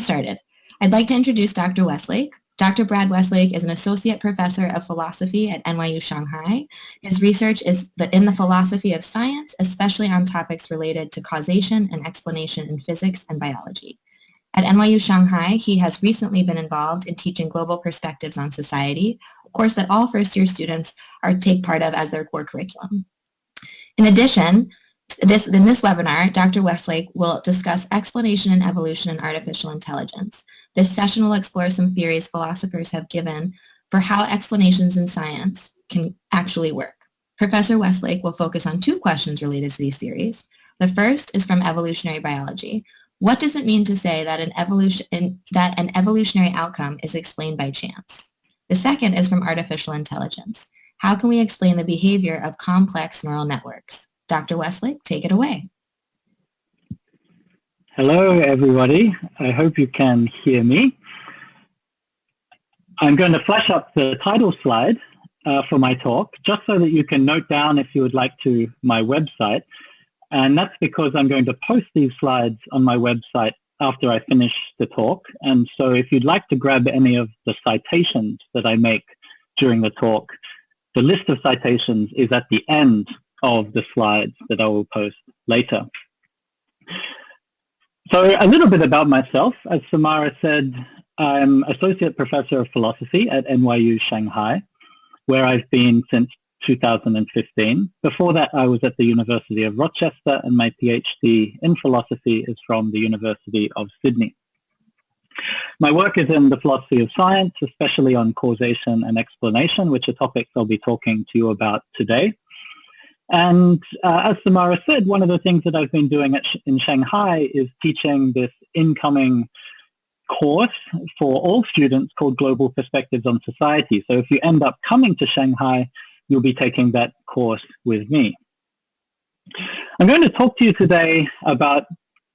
started. I'd like to introduce Dr. Weslake. Dr. Brad Weslake is an associate professor of philosophy at NYU Shanghai. His research is in the philosophy of science, especially on topics related to causation and explanation in physics and biology. At NYU Shanghai, he has recently been involved in teaching global perspectives on society, a course that all first-year students take part of as their core curriculum. In addition, in this webinar, Dr. Westlake will discuss explanation in evolution and artificial intelligence. This session will explore some theories philosophers have given for how explanations in science can actually work. Professor Westlake will focus on two questions related to these theories. The first is from evolutionary biology. What does it mean to say that an evolutionary outcome is explained by chance? The second is from artificial intelligence. How can we explain the behavior of complex neural networks? Dr. Weslake, take it away. Hello, everybody. I hope you can hear me. I'm going to flash up the title slide for my talk, just so that you can note down, if you would like to, my website. And that's because I'm going to post these slides on my website after I finish the talk. And so if you'd like to grab any of the citations that I make during the talk, the list of citations is at the end of the slides that I will post later. So a little bit about myself. As Samara said, I'm Associate Professor of Philosophy at NYU Shanghai, where I've been since 2015. Before that, I was at the University of Rochester, and my PhD in philosophy is from the University of Sydney. My work is in the philosophy of science, especially on causation and explanation, which are topics I'll be talking to you about today. And as Samara said, one of the things that I've been doing in Shanghai is teaching this incoming course for all students called Global Perspectives on Society. So if you end up coming to Shanghai, you'll be taking that course with me. I'm going to talk to you today about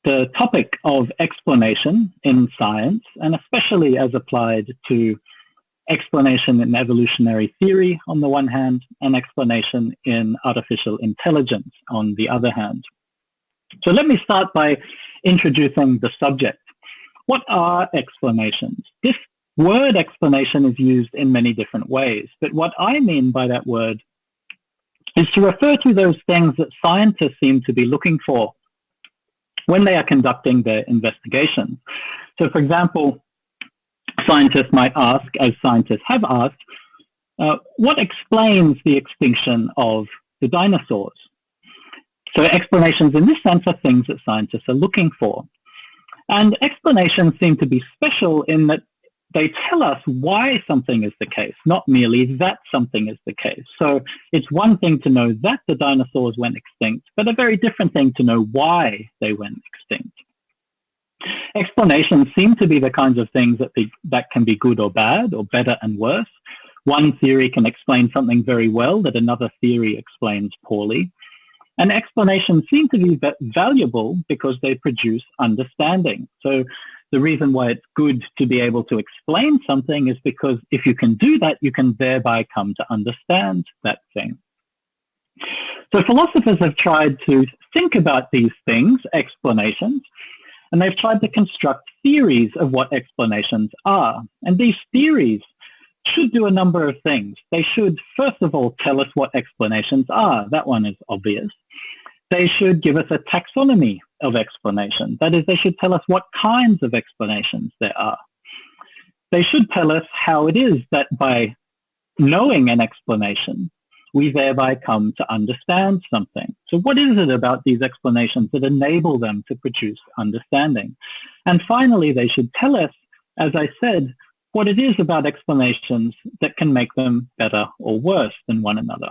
the topic of explanation in science, and especially as applied to explanation in evolutionary theory on the one hand, and explanation in artificial intelligence on the other hand. So let me start by introducing the subject. What are explanations? This word explanation is used in many different ways, but what I mean by that word is to refer to those things that scientists seem to be looking for when they are conducting their investigation. So for example, scientists might ask, as scientists have asked, what explains the extinction of the dinosaurs? So explanations in this sense are things that scientists are looking for. And explanations seem to be special in that they tell us why something is the case, not merely that something is the case. So it's one thing to know that the dinosaurs went extinct, but a very different thing to know why they went extinct. Explanations seem to be the kinds of things that can be good or bad, or better and worse. One theory can explain something very well that another theory explains poorly. And explanations seem to be valuable because they produce understanding. So the reason why it's good to be able to explain something is because if you can do that, you can thereby come to understand that thing. So philosophers have tried to think about these things, explanations, and they've tried to construct theories of what explanations are. And these theories should do a number of things. They should, first of all, tell us what explanations are. That one is obvious. They should give us a taxonomy of explanation. That is, they should tell us what kinds of explanations there are. They should tell us how it is that by knowing an explanation, we thereby come to understand something. So what is it about these explanations that enable them to produce understanding? And finally, they should tell us, as I said, what it is about explanations that can make them better or worse than one another.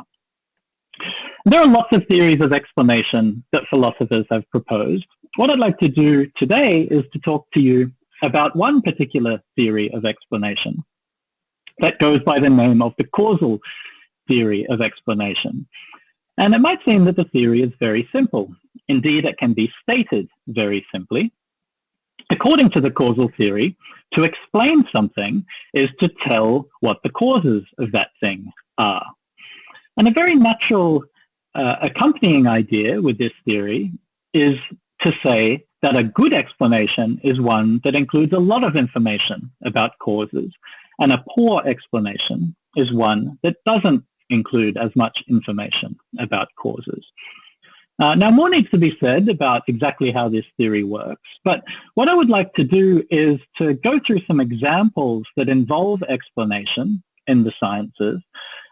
There are lots of theories of explanation that philosophers have proposed. What I'd like to do today is to talk to you about one particular theory of explanation that goes by the name of the causal theory of explanation. And it might seem that the theory is very simple. Indeed, it can be stated very simply. According to the causal theory, to explain something is to tell what the causes of that thing are. And a very natural accompanying idea with this theory is to say that a good explanation is one that includes a lot of information about causes, and a poor explanation is one that doesn't include as much information about causes. Now, more needs to be said about exactly how this theory works, but what I would like to do is to go through some examples that involve explanation in the sciences,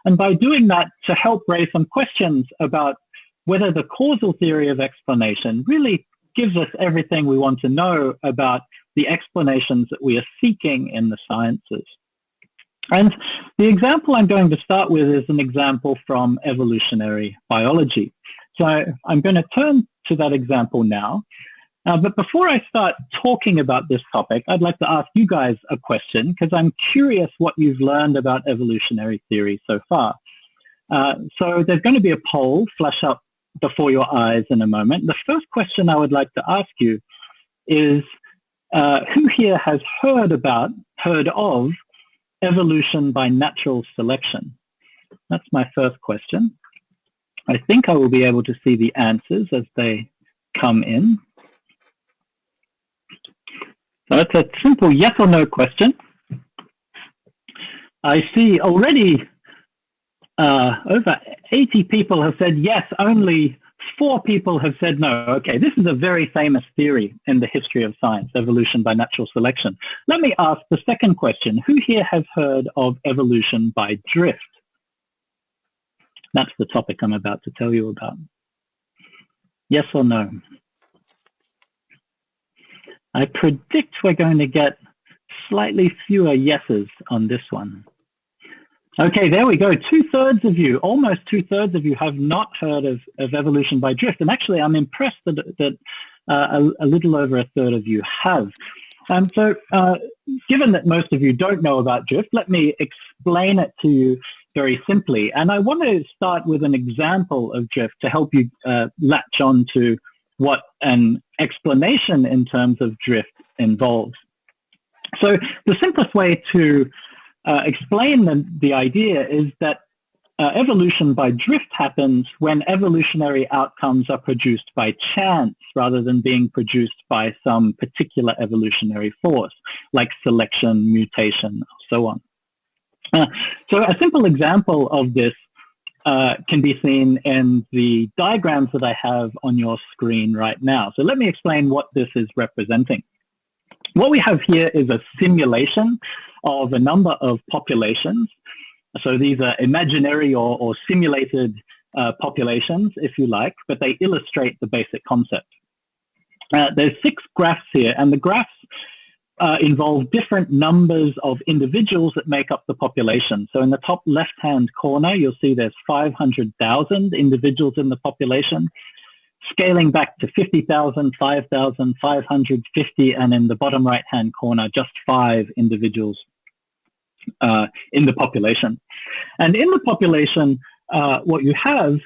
and by doing that, to help raise some questions about whether the causal theory of explanation really gives us everything we want to know about the explanations that we are seeking in the sciences. And the example I'm going to start with is an example from evolutionary biology. So I'm going to turn to that example now. But before I start talking about this topic, I'd like to ask you guys a question, because I'm curious what you've learned about evolutionary theory so far. So there's going to be a poll flash up before your eyes in a moment. The first question I would like to ask you is, who here has heard of evolution by natural selection? That's my first question. I think I will be able to see the answers as they come in. So it's a simple yes or no question. I see already over 80 people have said yes, only 4 people have said no. Okay, this is a very famous theory in the history of science, evolution by natural selection. Let me ask the second question. Who here has heard of evolution by drift? That's the topic I'm about to tell you about. Yes or no? I predict we're going to get slightly fewer yeses on this one. Okay, there we go. 2/3 of you, almost 2/3 of you have not heard of evolution by drift. And actually, I'm impressed that a little over 1/3 of you have. So given that most of you don't know about drift, let me explain it to you very simply. And I want to start with an example of drift to help you latch on to what an explanation in terms of drift involves. So the simplest way to explain the idea is that evolution by drift happens when evolutionary outcomes are produced by chance rather than being produced by some particular evolutionary force, like selection, mutation, so on. So a simple example of this can be seen in the diagrams that I have on your screen right now. So let me explain what this is representing. What we have here is a simulation of a number of populations. So these are imaginary or simulated populations, if you like, but they illustrate the basic concept. There's 6 graphs here, and the graphs involve different numbers of individuals that make up the population. So in the top left-hand corner, you'll see there's 500,000 individuals in the population, scaling back to 50,000, 5,000, 550, and in the bottom right-hand corner, just 5 individuals in the population. And in the population, what you have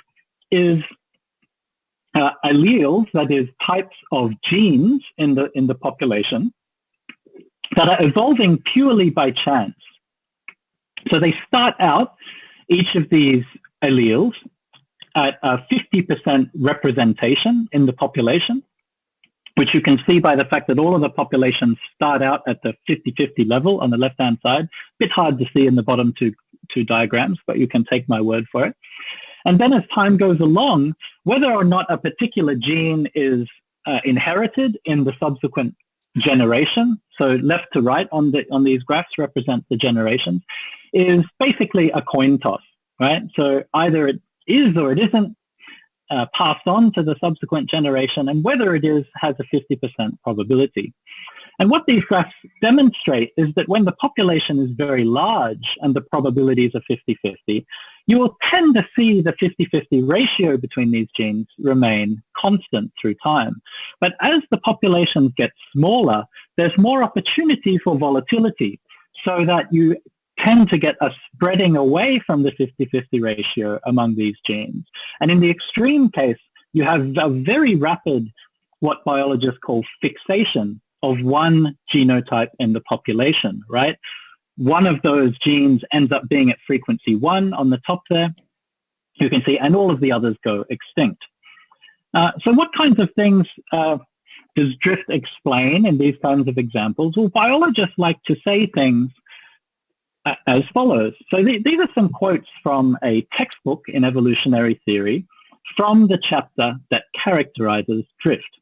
is alleles, that is types of genes in the population that are evolving purely by chance. So they start out, each of these alleles, at a 50% representation in the population, which you can see by the fact that all of the populations start out at the 50-50 level on the left-hand side. Bit hard to see in the bottom two diagrams, but you can take my word for it. And then as time goes along, whether or not a particular gene is inherited in the subsequent generation, so left to right on these graphs represent the generations, is basically a coin toss, right? So either it is or it isn't passed on to the subsequent generation, and whether it is has a 50% probability. And what these graphs demonstrate is that when the population is very large and the probabilities are 50-50, you will tend to see the 50-50 ratio between these genes remain constant through time. But as the populations get smaller, there's more opportunity for volatility, so that you tend to get a spreading away from the 50-50 ratio among these genes. And in the extreme case, you have a very rapid, what biologists call fixation of one genotype in the population, right? One of those genes ends up being at frequency 1 on the top there, you can see, and all of the others go extinct. So what kinds of things does drift explain in these kinds of examples? Well, biologists like to say things as follows. So these are some quotes from a textbook in evolutionary theory from the chapter that characterizes drift.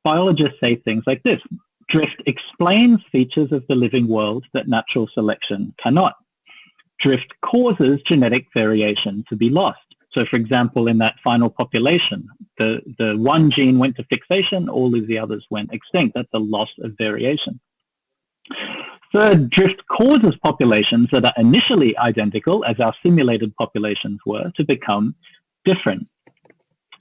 Biologists say things like this: drift explains features of the living world that natural selection cannot. Drift causes genetic variation to be lost. So, for example, in that final population, the one gene went to fixation, all of the others went extinct. That's a loss of variation. Third, drift causes populations that are initially identical, as our simulated populations were, to become different.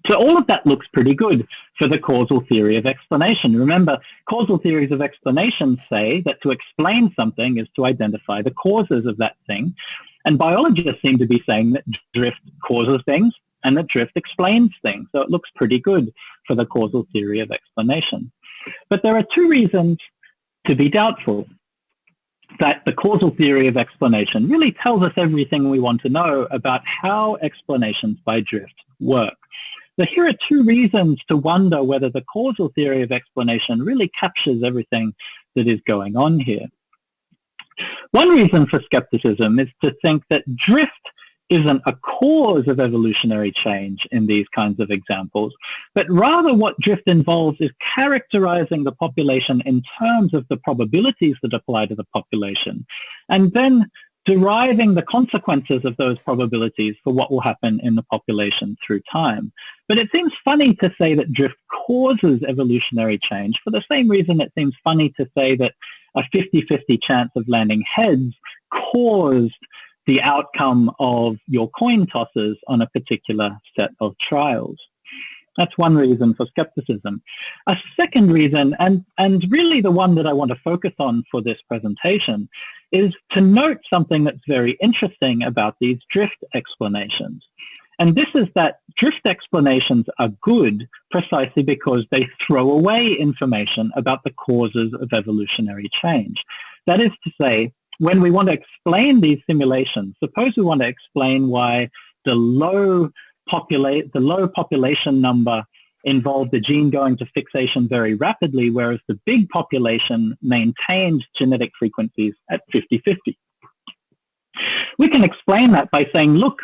So all of that looks pretty good for the causal theory of explanation. Remember, causal theories of explanation say that to explain something is to identify the causes of that thing. And biologists seem to be saying that drift causes things and that drift explains things. So it looks pretty good for the causal theory of explanation. But there are two reasons to be doubtful that the causal theory of explanation really tells us everything we want to know about how explanations by drift work. So here are two reasons to wonder whether the causal theory of explanation really captures everything that is going on here. One reason for skepticism is to think that drift isn't a cause of evolutionary change in these kinds of examples, but rather what drift involves is characterizing the population in terms of the probabilities that apply to the population, and then deriving the consequences of those probabilities for what will happen in the population through time. But it seems funny to say that drift causes evolutionary change for the same reason it seems funny to say that a 50-50 chance of landing heads caused the outcome of your coin tosses on a particular set of trials. That's one reason for skepticism. A second reason, and really the one that I want to focus on for this presentation, is to note something that's very interesting about these drift explanations. And this is that drift explanations are good precisely because they throw away information about the causes of evolutionary change. That is to say, when we want to explain these simulations, suppose we want to explain why the low population number involved the gene going to fixation very rapidly, whereas the big population maintained genetic frequencies at 50-50. We can explain that by saying, look,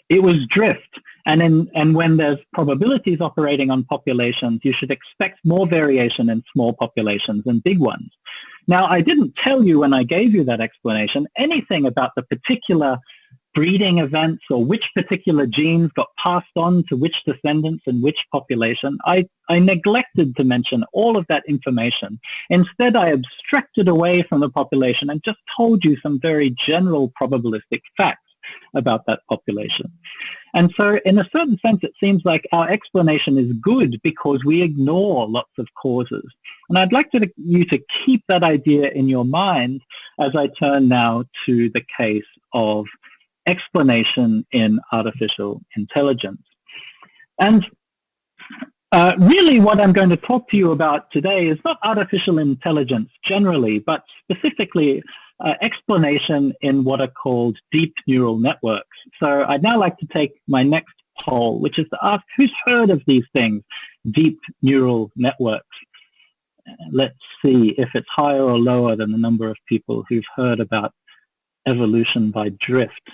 it was drift, and when there's probabilities operating on populations, you should expect more variation in small populations than big ones. Now, I didn't tell you when I gave you that explanation anything about the particular breeding events or which particular genes got passed on to which descendants in which population. I neglected to mention all of that information. Instead, I abstracted away from the population and just told you some very general probabilistic facts about that population. And so in a certain sense, it seems like our explanation is good because we ignore lots of causes. And I'd like you to keep that idea in your mind as I turn now to the case of explanation in artificial intelligence. And really what I'm going to talk to you about today is not artificial intelligence generally, but specifically explanation in what are called deep neural networks. So I'd now like to take my next poll, which is to ask who's heard of these things, deep neural networks. Let's see if it's higher or lower than the number of people who've heard about evolution by drift.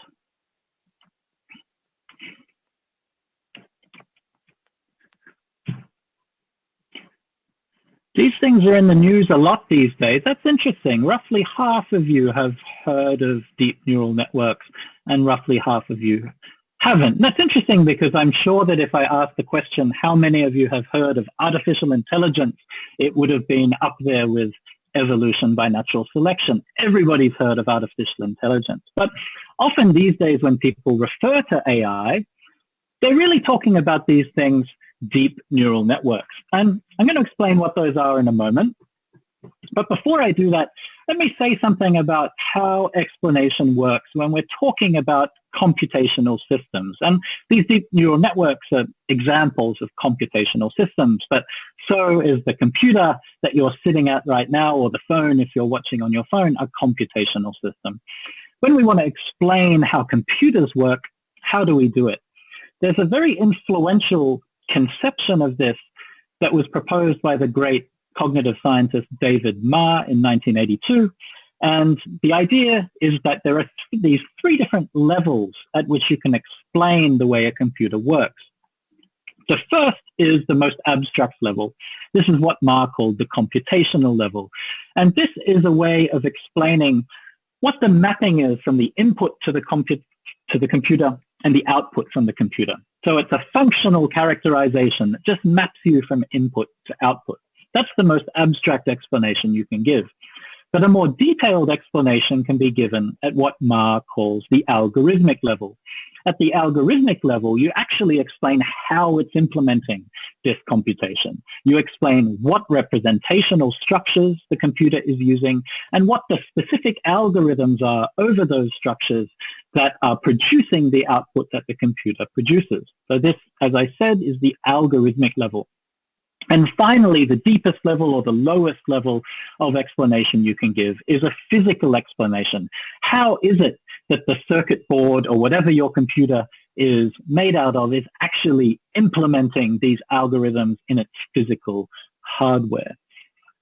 These things are in the news a lot these days. That's interesting. Roughly half of you have heard of deep neural networks and roughly half of you haven't. That's interesting because I'm sure that if I asked the question, how many of you have heard of artificial intelligence, it would have been up there with evolution by natural selection. Everybody's heard of artificial intelligence. But often these days when people refer to AI, they're really talking about these things, deep neural networks. And I'm going to explain what those are in a moment. But before I do that, let me say something about how explanation works when we're talking about computational systems. And these deep neural networks are examples of computational systems, but so is the computer that you're sitting at right now, or the phone if you're watching on your phone, a computational system. When we want to explain how computers work, how do we do it? There's a very influential conception of this that was proposed by the great cognitive scientist David Ma in 1982. And the idea is that there are these three different levels at which you can explain the way a computer works. The first is the most abstract level. This is what Ma called the computational level. And this is a way of explaining what the mapping is from the input to the computer and the output from the computer. So it's a functional characterization that just maps you from input to output. That's the most abstract explanation you can give. But a more detailed explanation can be given at what Ma calls the algorithmic level. At the algorithmic level, you actually explain how it's implementing this computation. You explain what representational structures the computer is using and what the specific algorithms are over those structures that are producing the output that the computer produces. So this, as I said, is the algorithmic level. And finally, the deepest level or the lowest level of explanation you can give is a physical explanation. How is it that the circuit board or whatever your computer is made out of is actually implementing these algorithms in its physical hardware?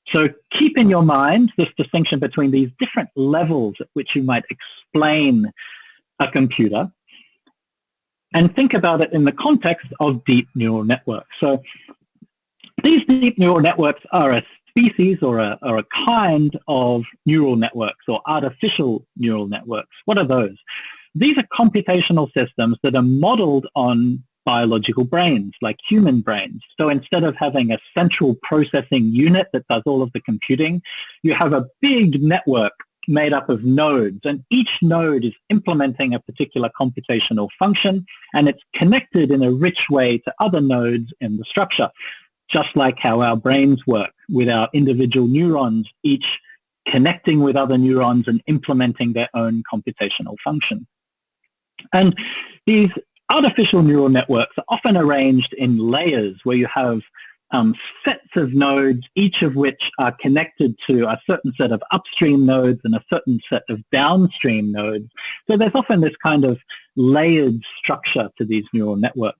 So keep in your mind this distinction between these different levels at which you might explain a computer, and think about it in the context of deep neural networks. So these deep neural networks are a species or a kind of neural networks or artificial neural networks. What are those? These are computational systems that are modeled on biological brains, like human brains. So instead of having a central processing unit that does all of the computing, you have a big network made up of nodes, and each node is implementing a particular computational function, and it's connected in a rich way to other nodes in the structure, just like how our brains work with our individual neurons, each connecting with other neurons and implementing their own computational function. And these artificial neural networks are often arranged in layers where you have sets of nodes, each of which are connected to a certain set of upstream nodes and a certain set of downstream nodes. So there's often this kind of layered structure to these neural networks.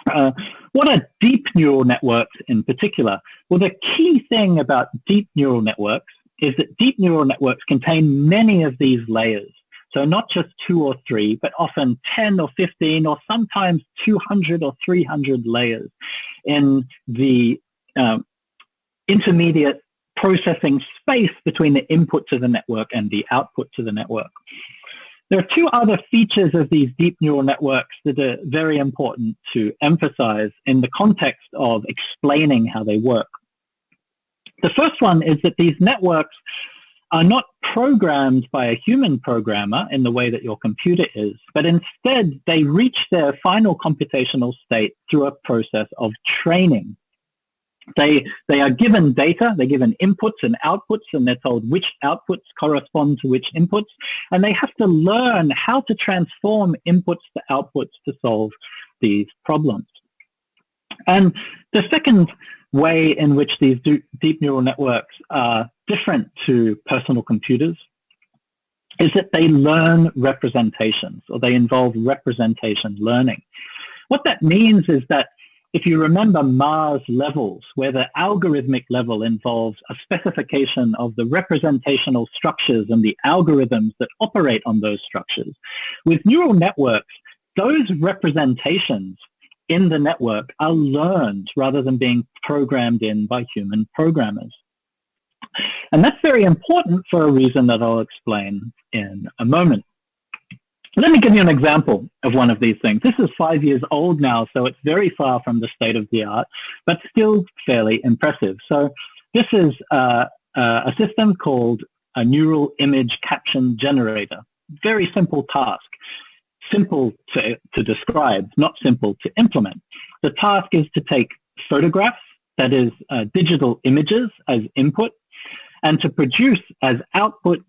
What are deep neural networks in particular? Well, the key thing about deep neural networks is that deep neural networks contain many of these layers. So not just 2 or 3, but often 10 or 15 or sometimes 200 or 300 layers in the intermediate processing space between the input to the network and the output to the network. There are two other features of these deep neural networks that are very important to emphasize in the context of explaining how they work. The first one is that these networks are not programmed by a human programmer in the way that your computer is, but instead they reach their final computational state through a process of training. They are given data, they're given inputs and outputs, and they're told which outputs correspond to which inputs, and they have to learn how to transform inputs to outputs to solve these problems. And the second way in which these deep neural networks are different to personal computers is that they learn representations, or they involve representation learning. What that means is that if you remember Ma's levels, where the algorithmic level involves a specification of the representational structures and the algorithms that operate on those structures, with neural networks, those representations in the network are learned rather than being programmed in by human programmers. And that's very important for a reason that I'll explain in a moment. Let me give you an example of one of these things. This is 5 years old now, so it's very far from the state of the art, but still fairly impressive. So this is a system called a neural image caption generator. Very simple task. Simple to describe, not simple to implement. The task is to take photographs, that is digital images as input, and to produce as output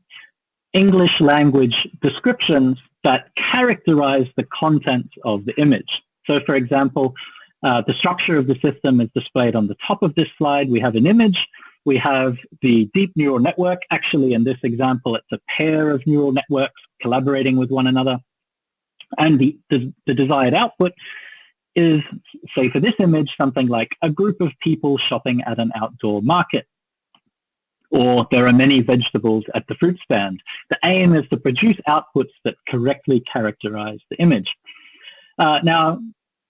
English language descriptions that characterize the contents of the image. So for example, the structure of the system is displayed on the top of this slide. We have an image. We have the deep neural network. Actually, in this example, it's a pair of neural networks collaborating with one another. And the desired output is, say for this image, something like a group of people shopping at an outdoor market, or there are many vegetables at the fruit stand. The aim is to produce outputs that correctly characterize the image. Now,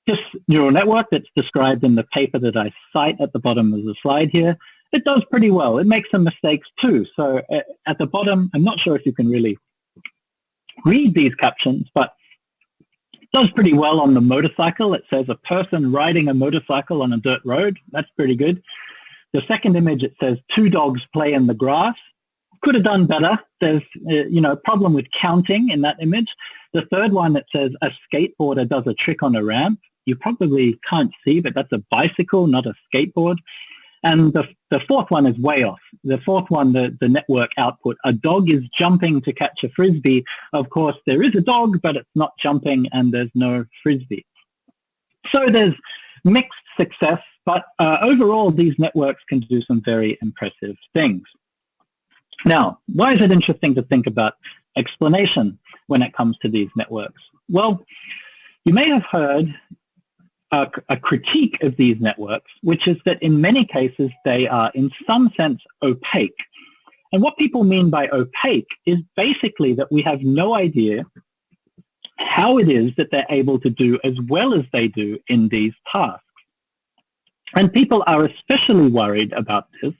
this neural network that's described in the paper that I cite at the bottom of the slide here, it does pretty well. It makes some mistakes too. So at the bottom, I'm not sure if you can really read these captions, but it does pretty well on the motorcycle. It says a person riding a motorcycle on a dirt road. That's pretty good. The second image, it says 2 dogs play in the grass. Could have done better. There's a problem with counting in that image. The third one, it says a skateboarder does a trick on a ramp. You probably can't see, but that's a bicycle, not a skateboard. And the fourth one is way off. The fourth one, the network output, a dog is jumping to catch a frisbee. Of course, there is a dog, but it's not jumping and there's no frisbee. So there's mixed success, but overall, these networks can do some very impressive things. Now, why is it interesting to think about explanation when it comes to these networks? Well, you may have heard a critique of these networks, which is that in many cases they are in some sense opaque. And what people mean by opaque is basically that we have no idea how it is that they're able to do as well as they do in these tasks. And people are especially worried about this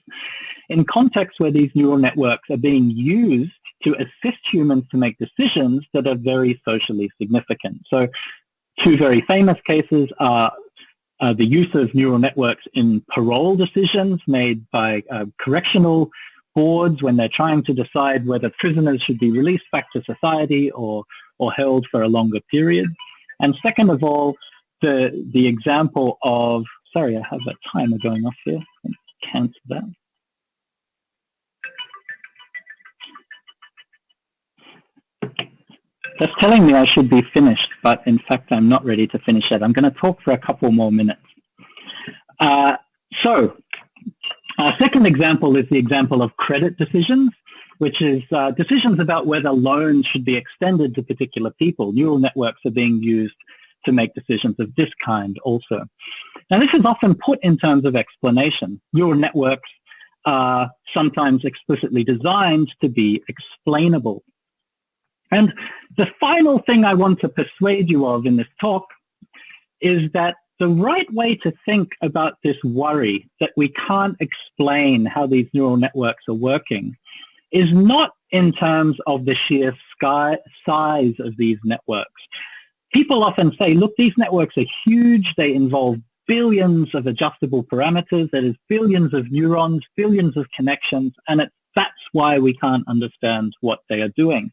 in contexts where these neural networks are being used to assist humans to make decisions that are very socially significant. So 2 very famous cases are the use of neural networks in parole decisions made by correctional boards when they're trying to decide whether prisoners should be released back to society or held for a longer period. And second of all, the example of, sorry, I have a timer going off here. Cancel that. That's telling me I should be finished, but in fact I'm not ready to finish yet. I'm going to talk for a couple more minutes. So our second example is the example of credit decisions, which is decisions about whether loans should be extended to particular people. Neural networks are being used to make decisions of this kind also. Now this is often put in terms of explanation. Neural networks are sometimes explicitly designed to be explainable. And the final thing I want to persuade you of in this talk is that the right way to think about this worry that we can't explain how these neural networks are working is not in terms of the sheer size of these networks. People often say, look, these networks are huge. They involve billions of adjustable parameters. That is billions of neurons, billions of connections, and that's why we can't understand what they are doing.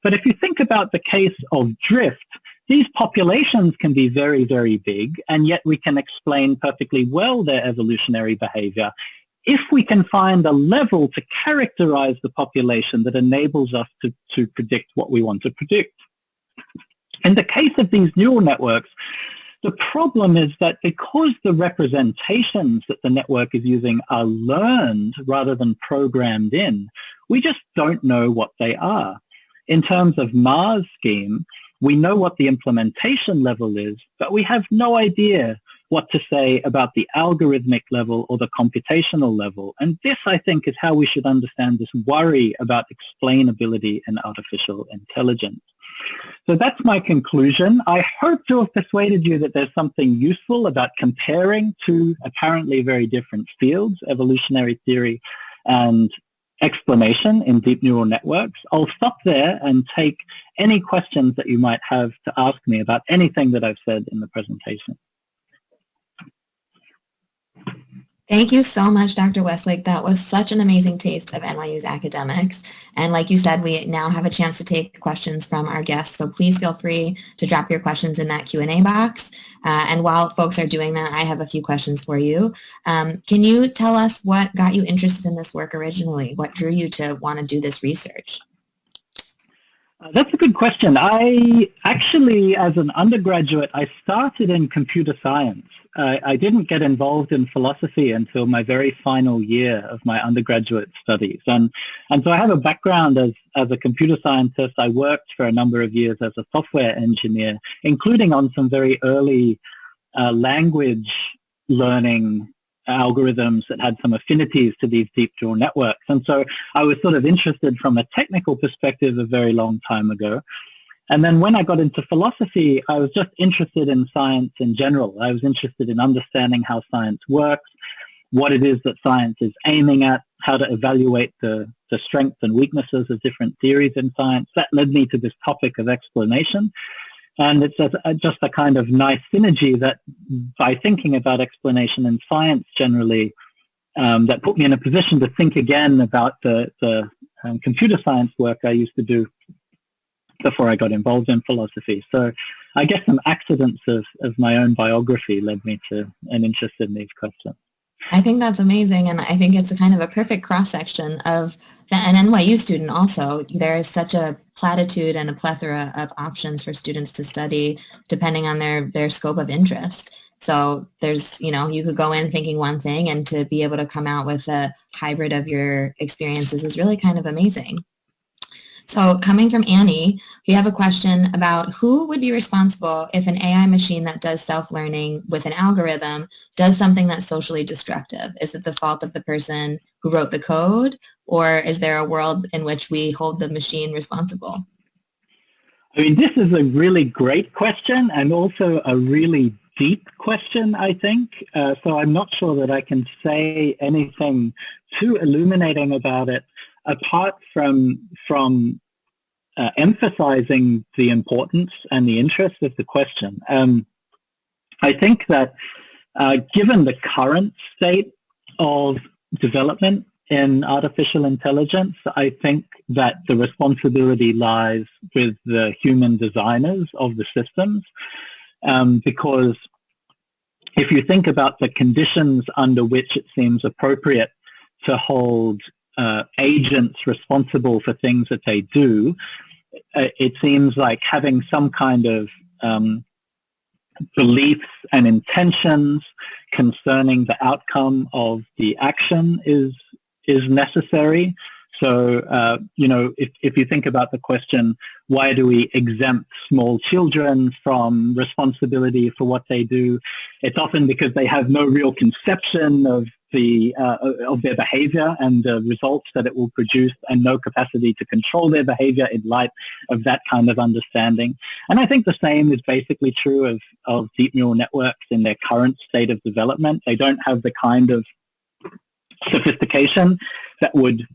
But if you think about the case of drift, these populations can be very, very big, and yet we can explain perfectly well their evolutionary behavior if we can find a level to characterize the population that enables us to predict what we want to predict. In the case of these neural networks, the problem is that because the representations that the network is using are learned rather than programmed in, we just don't know what they are. In terms of Mars scheme, we know what the implementation level is, but we have no idea what to say about the algorithmic level or the computational level. And this, I think, is how we should understand this worry about explainability in artificial intelligence. So that's my conclusion. I hope to have persuaded you that there's something useful about comparing 2 apparently very different fields, evolutionary theory and explanation in deep neural networks. I'll stop there and take any questions that you might have to ask me about anything that I've said in the presentation. Thank you so much, Dr. Weslake. That was such an amazing taste of NYU's academics. And like you said, we now have a chance to take questions from our guests. So please feel free to drop your questions in that Q&A box. And while folks are doing that, I have a few questions for you. Can you tell us what got you interested in this work originally? What drew you to want to do this research? That's a good question. I actually, as an undergraduate, I started in computer science. I didn't get involved in philosophy until my very final year of my undergraduate studies. And so I have a background as a computer scientist. I worked for a number of years as a software engineer, including on some very early language learning algorithms that had some affinities to these deep neural networks. And so I was sort of interested from a technical perspective a very long time ago. And then when I got into philosophy, I was just interested in science in general. I was interested in understanding how science works, what it is that science is aiming at, how to evaluate the strengths and weaknesses of different theories in science. That led me to this topic of explanation. And it's just a kind of nice synergy that by thinking about explanation in science generally, that put me in a position to think again about the computer science work I used to do before I got involved in philosophy. So I guess some accidents of my own biography led me to an interest in these questions. I think that's amazing, and I think it's a kind of a perfect cross-section of an NYU student also. There is such a platitude and a plethora of options for students to study depending on their scope of interest. So there's, you could go in thinking one thing, and to be able to come out with a hybrid of your experiences is really kind of amazing. So coming from Annie, we have a question about who would be responsible if an AI machine that does self-learning with an algorithm does something that's socially destructive? Is it the fault of the person who wrote the code, or is there a world in which we hold the machine responsible? I mean, this is a really great question and also a really deep question, I think. So I'm not sure that I can say anything too illuminating about it, apart from emphasizing the importance and the interest of the question. I think that given the current state of development in artificial intelligence, I think that the responsibility lies with the human designers of the systems, because if you think about the conditions under which it seems appropriate to hold agents responsible for things that they do, it seems like having some kind of beliefs and intentions concerning the outcome of the action is necessary. So, if you think about the question, why do we exempt small children from responsibility for what they do? It's often because they have no real conception of their behavior and the results that it will produce, and no capacity to control their behavior in light of that kind of understanding. And I think the same is basically true of deep neural networks in their current state of development. They don't have the kind of sophistication that would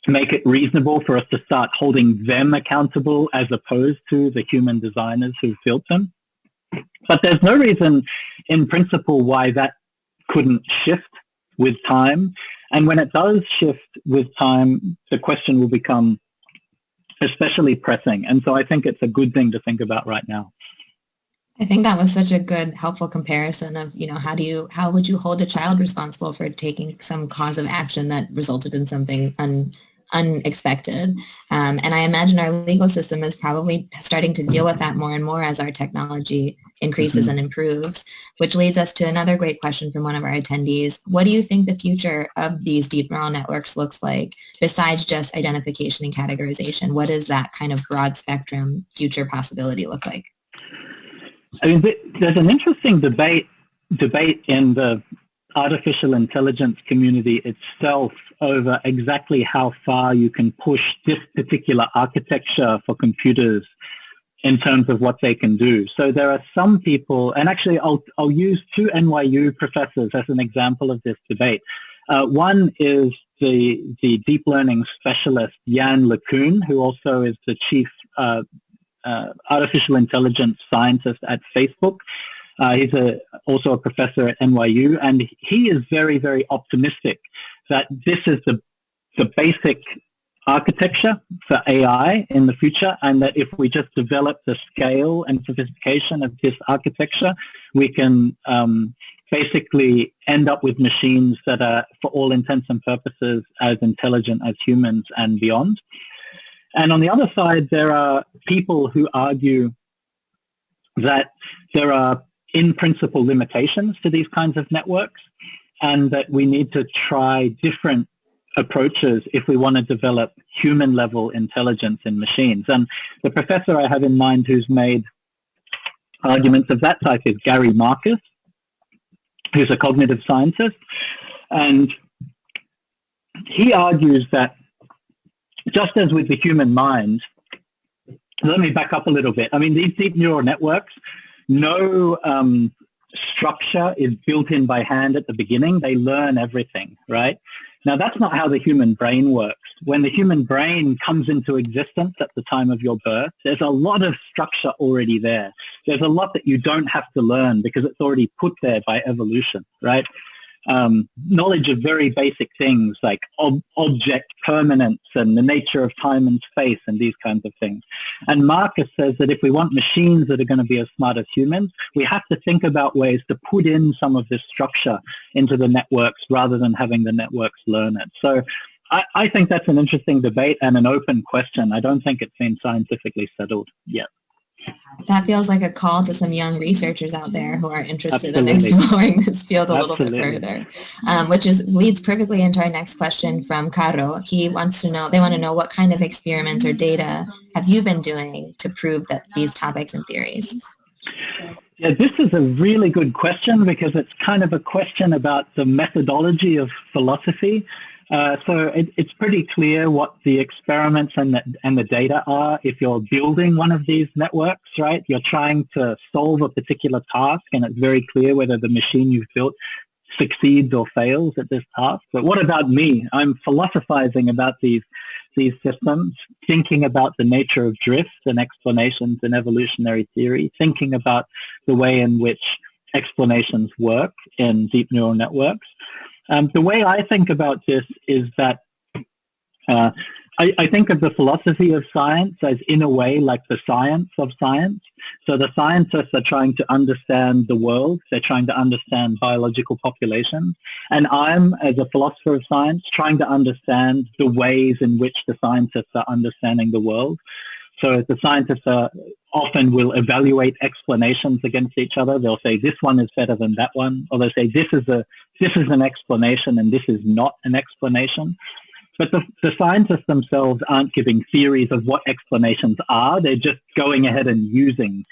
make it reasonable for us to start holding them accountable as opposed to the human designers who built them. But there's no reason in principle why that couldn't shift with time. And when it does shift with time, the question will become especially pressing. And so I think it's a good thing to think about right now. I think that was such a good, helpful comparison of, how would you hold a child responsible for taking some cause of action that resulted in something unexpected. And I imagine our legal system is probably starting to deal with that more and more as our technology increases and improves, which leads us to another great question from one of our attendees. What do you think the future of these deep neural networks looks like besides just identification and categorization? What does that kind of broad spectrum future possibility look like? I mean, there's an interesting debate in the artificial intelligence community itself over exactly how far you can push this particular architecture for computers in terms of what they can do. So there are some people, and actually I'll use two NYU professors as an example of this debate. One is the deep learning specialist Yann LeCun, who also is the chief artificial intelligence scientist at Facebook. He's also a professor at NYU, and he is very, very optimistic that this is the basic architecture for AI in the future, and that if we just develop the scale and sophistication of this architecture, we can basically end up with machines that are, for all intents and purposes, as intelligent as humans and beyond. And on the other side, there are people who argue that there are in principle limitations to these kinds of networks, and that we need to try different approaches if we want to develop human-level intelligence in machines. And the professor I have in mind who's made arguments of that type is Gary Marcus, who's a cognitive scientist, and he argues that just as with the human mind, let me back up a little bit. I mean, these deep neural networks, no structure is built in by hand at the beginning. They learn everything, right? Now, that's not how the human brain works. When the human brain comes into existence at the time of your birth, there's a lot of structure already there. There's a lot that you don't have to learn because it's already put there by evolution, right? Knowledge of very basic things like object permanence and the nature of time and space and these kinds of things. And Marcus says that if we want machines that are going to be as smart as humans, we have to think about ways to put in some of this structure into the networks rather than having the networks learn it. So I think that's an interesting debate and an open question. I don't think it's been scientifically settled yet. That feels like a call to some young researchers out there who are interested Absolutely. in exploring this field a Absolutely. little bit further, which leads perfectly into our next question from Caro. They want to know what kind of experiments or data have you been doing to prove that these topics and theories? Yeah, this is a really good question because it's kind of a question about the methodology of philosophy. So it's pretty clear what the experiments and the data are if you're building one of these networks, right? You're trying to solve a particular task and it's very clear whether the machine you've built succeeds or fails at this task. But what about me? I'm philosophizing about these systems, thinking about the nature of drift and explanations in evolutionary theory, thinking about the way in which explanations work in deep neural networks. The way I think about this is that I think of the philosophy of science as, in a way, like the science of science. So the scientists are trying to understand the world. They're trying to understand biological populations. And I'm, as a philosopher of science, trying to understand the ways in which the scientists are understanding the world. So the scientists often will evaluate explanations against each other. They'll say this one is better than that one, or they'll say this is an explanation and this is not an explanation. But the scientists themselves aren't giving theories of what explanations are. They're just going ahead and using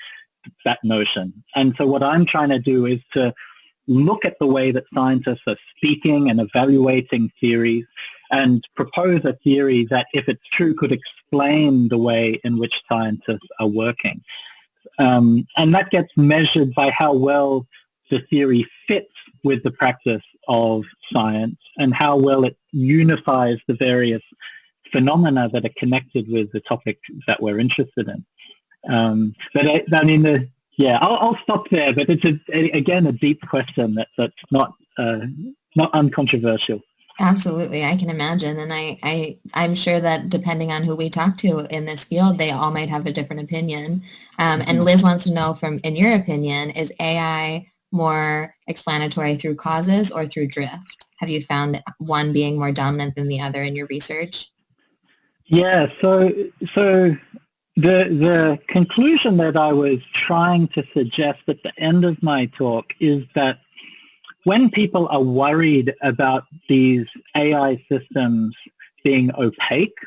that notion. And so what I'm trying to do is to look at the way that scientists are speaking and evaluating theories and propose a theory that, if it's true, could explain the way in which scientists are working. And that gets measured by how well the theory fits with the practice of science and how well it unifies the various phenomena that are connected with the topic that we're interested in. I'll stop there, but it's again a deep question that's not uncontroversial. Absolutely, I can imagine, and I'm sure that depending on who we talk to in this field, they all might have a different opinion. And Liz wants to know, in your opinion, is AI more explanatory through causes or through drift? Have you found one being more dominant than the other in your research? Yeah, so the conclusion that I was trying to suggest at the end of my talk is that when people are worried about these AI systems being opaque,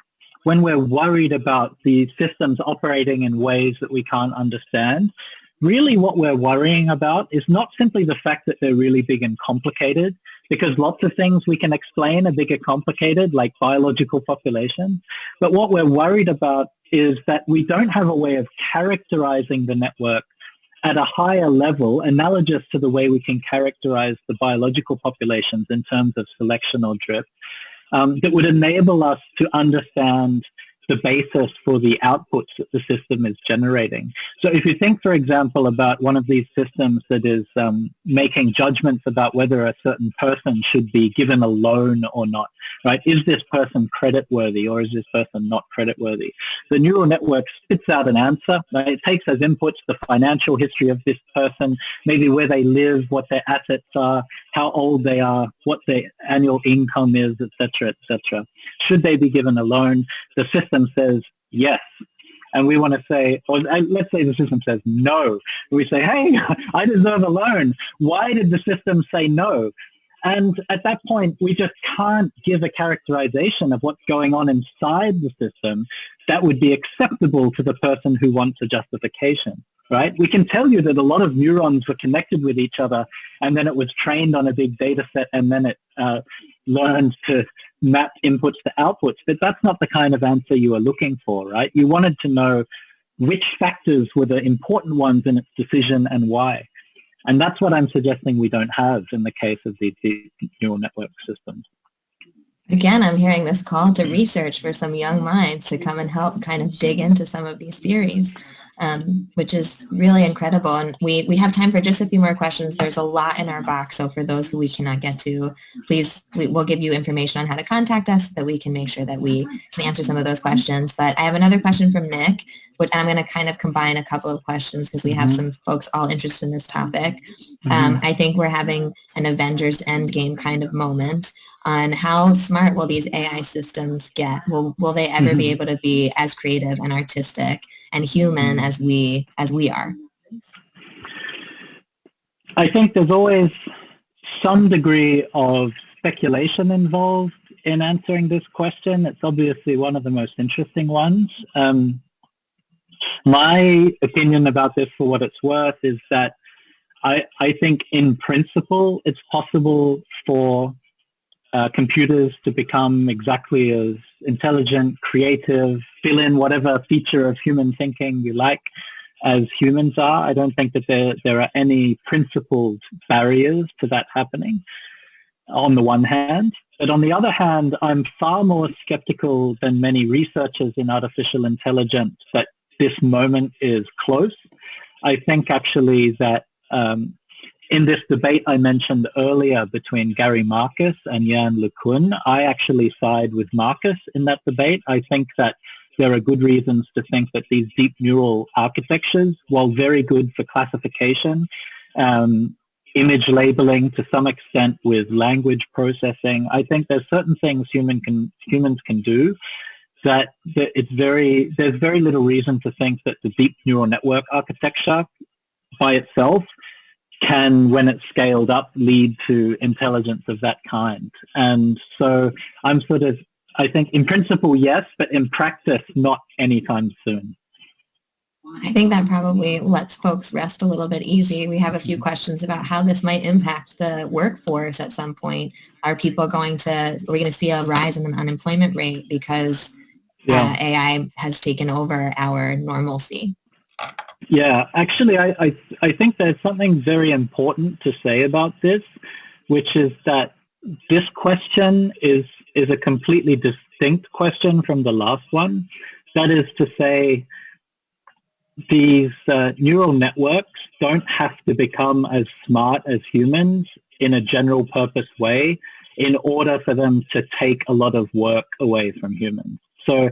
when we're worried about these systems operating in ways that we can't understand, really what we're worrying about is not simply the fact that they're really big and complicated, because lots of things we can explain are big and complicated, like biological populations. But what we're worried about is that we don't have a way of characterizing the network at a higher level, analogous to the way we can characterize the biological populations in terms of selection or drift, that would enable us to understand the basis for the outputs that the system is generating. So if you think, for example, about one of these systems that is making judgments about whether a certain person should be given a loan or not, right? Is this person creditworthy or is this person not creditworthy? The neural network spits out an answer. Right? It takes as inputs the financial history of this person, maybe where they live, what their assets are, how old they are, what their annual income is, etc., etc. Should they be given a loan? The system says yes. And we want to say, or let's say the system says no. We say, hey, I deserve a loan. Why did the system say no? And at that point, we just can't give a characterization of what's going on inside the system that would be acceptable to the person who wants a justification. right? We can tell you that a lot of neurons were connected with each other, and then it was trained on a big data set, and then it learned to map inputs to outputs. But that's not the kind of answer you were looking for, right? You wanted to know which factors were the important ones in its decision and why. And that's what I'm suggesting we don't have in the case of these deep neural network systems. Again, I'm hearing this call to research for some young minds to come and help kind of dig into some of these theories, which is really incredible. And we have time for just a few more questions. There's a lot in our box, so for those who we cannot get to, please, we'll give you information on how to contact us so that we can make sure that we can answer some of those questions. But I have another question from Nick, which I'm going to kind of combine a couple of questions because we have some folks all interested in this topic. I think we're having an Avengers Endgame kind of moment on how smart will these AI systems get? Will they ever be able to be as creative and artistic and human as we are? I think there's always some degree of speculation involved in answering this question. It's obviously one of the most interesting ones. My opinion about this, for what it's worth, is that I think in principle it's possible for computers to become exactly as intelligent, creative, fill in whatever feature of human thinking you like as humans are. I don't think that there are any principled barriers to that happening on the one hand. But on the other hand, I'm far more skeptical than many researchers in artificial intelligence that this moment is close. I think actually that in this debate I mentioned earlier between Gary Marcus and Yann LeCun, I actually side with Marcus in that debate. I think that there are good reasons to think that these deep neural architectures, while very good for classification, image labeling to some extent with language processing, I think there's certain things humans can do that there's very little reason to think that the deep neural network architecture by itself can, when it's scaled up, lead to intelligence of that kind. And so I think in principle, yes, but in practice, not anytime soon. I think that probably lets folks rest a little bit easy. We have a few questions about how this might impact the workforce at some point. Are we going to see a rise in the unemployment rate because AI has taken over our normalcy? Yeah, actually, I think there's something very important to say about this, which is that this question is a completely distinct question from the last one. That is to say, these neural networks don't have to become as smart as humans in a general purpose way in order for them to take a lot of work away from humans. So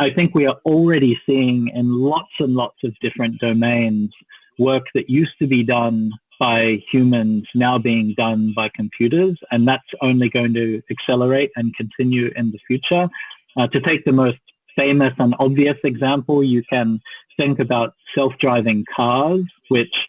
I think we are already seeing in lots and lots of different domains work that used to be done by humans now being done by computers, and that's only going to accelerate and continue in the future. To take the most famous and obvious example, you can think about self-driving cars, which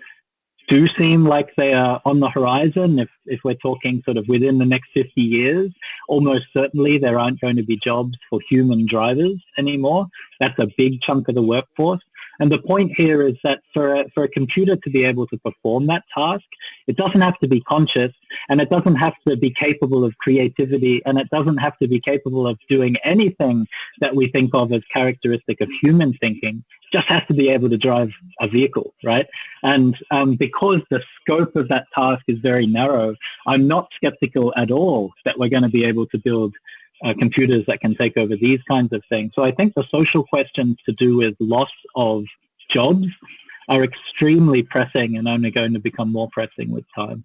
do seem like they are on the horizon. If we're talking sort of within the next 50 years, almost certainly there aren't going to be jobs for human drivers anymore. That's a big chunk of the workforce. And the point here is that for a computer to be able to perform that task, it doesn't have to be conscious, and it doesn't have to be capable of creativity, and it doesn't have to be capable of doing anything that we think of as characteristic of human thinking. It just has to be able to drive a vehicle, right? And because the scope of that task is very narrow, I'm not skeptical at all that we're going to be able to build computers that can take over these kinds of things. So I think the social questions to do with loss of jobs are extremely pressing and only going to become more pressing with time.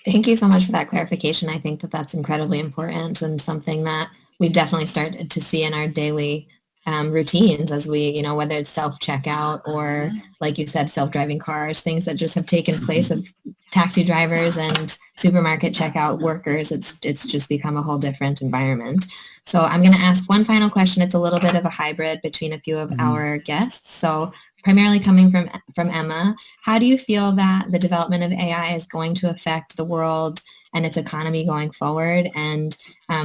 Thank you so much for that clarification. I think that that's incredibly important and something that we've definitely started to see in our daily routines as we, whether it's self-checkout or, like you said, self-driving cars, things that just have taken place of taxi drivers and supermarket checkout workers. It's just become a whole different environment. So I'm going to ask one final question. It's a little bit of a hybrid between a few of our guests. So primarily coming from Emma, how do you feel that the development of AI is going to affect the world and its economy going forward? And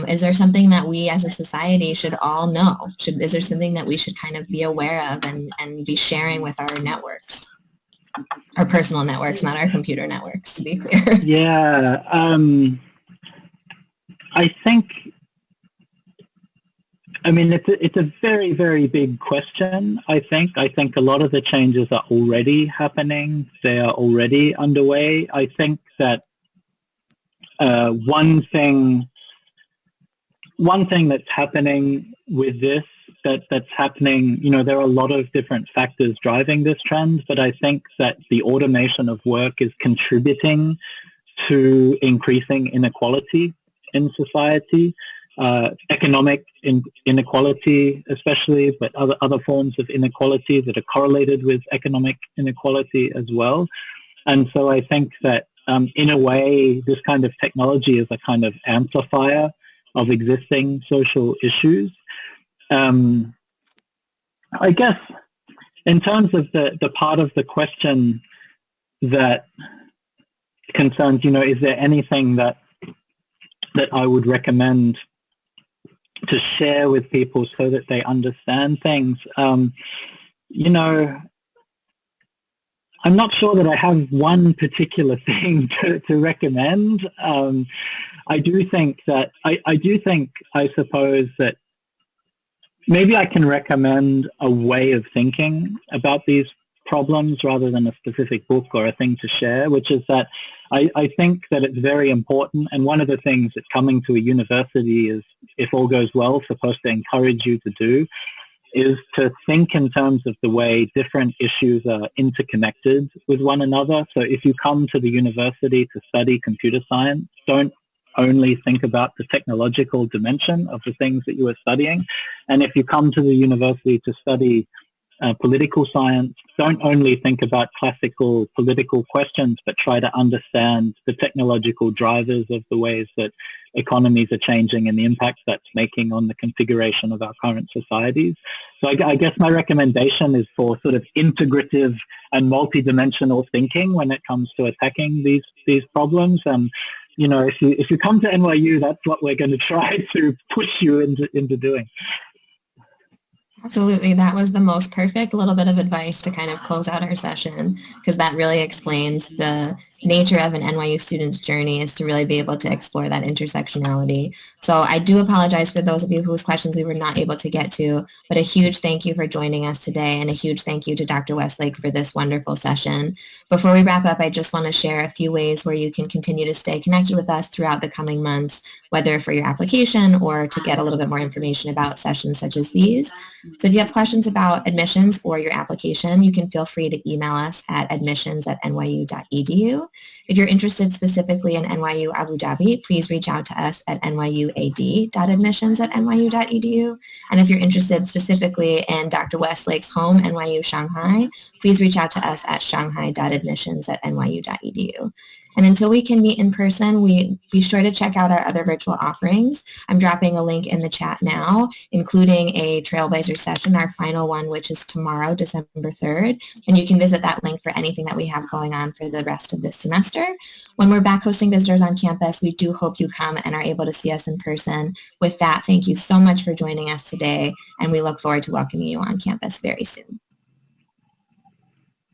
is there something that we as a society should all know? Is there something that we should kind of be aware of and be sharing with our networks? Our personal networks, not our computer networks, to be clear. Yeah, I think, I mean, it's a very, very big question, I think. I think a lot of the changes are already happening. They are already underway. I think that one thing that's happening with this, that's happening, you know, there are a lot of different factors driving this trend, but I think that the automation of work is contributing to increasing inequality in society, economic inequality especially, but other forms of inequality that are correlated with economic inequality as well. And so I think that in a way, this kind of technology is a kind of amplifier of existing social issues. I guess in terms of the part of the question that concerns, you know, is there anything that I would recommend to share with people so that they understand things? You know, I'm not sure that I have one particular thing to recommend. I do think, I suppose, that maybe I can recommend a way of thinking about these problems rather than a specific book or a thing to share, which is that I think that it's very important, and one of the things that coming to a university is, if all goes well, supposed to encourage you to do, is to think in terms of the way different issues are interconnected with one another. So if you come to the university to study computer science, don't only think about the technological dimension of the things that you are studying. And if you come to the university to study political science, don't only think about classical political questions, but try to understand the technological drivers of the ways that economies are changing and the impact that's making on the configuration of our current societies. So I guess my recommendation is for sort of integrative and multidimensional thinking when it comes to attacking these problems. And you know, if you come to NYU, that's what we're going to try to push you into doing. Absolutely. That was the most perfect little bit of advice to kind of close out our session, because that really explains the nature of an NYU student's journey, is to really be able to explore that intersectionality. So I do apologize for those of you whose questions we were not able to get to, but a huge thank you for joining us today, and a huge thank you to Dr. Weslake for this wonderful session. Before we wrap up, I just want to share a few ways where you can continue to stay connected with us throughout the coming months, whether for your application or to get a little bit more information about sessions such as these. So if you have questions about admissions or your application, you can feel free to email us at admissions@nyu.edu. If you're interested specifically in NYU Abu Dhabi, please reach out to us at nyuad.admissions@nyu.edu. And if you're interested specifically in Dr. Westlake's home, NYU Shanghai, please reach out to us at shanghai.admissions@nyu.edu. And until we can meet in person, be sure to check out our other virtual offerings. I'm dropping a link in the chat now, including a Trailblazer session, our final one, which is tomorrow, December 3rd. And you can visit that link for anything that we have going on for the rest of this semester. When we're back hosting visitors on campus, we do hope you come and are able to see us in person. With that, thank you so much for joining us today, and we look forward to welcoming you on campus very soon.